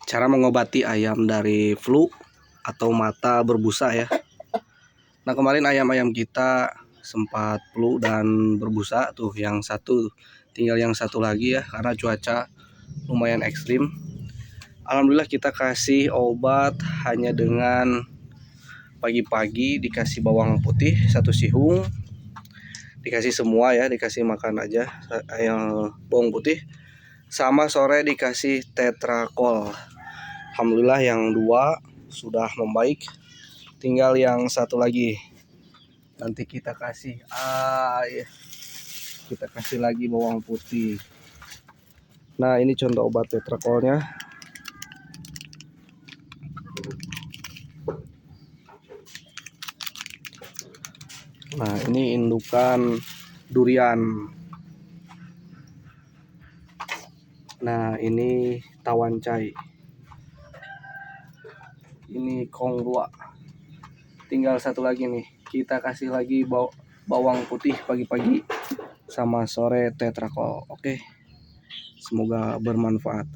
Cara mengobati ayam dari flu atau mata berbusa ya. Nah, kemarin ayam-ayam kita sempat flu dan berbusa tuh, yang satu tinggal yang satu lagi ya, karena cuaca lumayan ekstrim. Alhamdulillah kita kasih obat hanya dengan pagi-pagi dikasih bawang putih 1 sihung, dikasih semua ya, dikasih makan aja yang bawang putih, sama sore dikasih tetrakol. Alhamdulillah yang 2 sudah membaik, tinggal yang satu lagi. Nanti kita kasih kita kasih lagi bawang putih. Nah, ini contoh obat tetrakolnya. Nah, ini indukan durian. Nah, ini tawancai. Ini konglua. Tinggal satu lagi nih. Kita kasih lagi bawang putih pagi-pagi sama sore tetrakol. Oke. Semoga bermanfaat.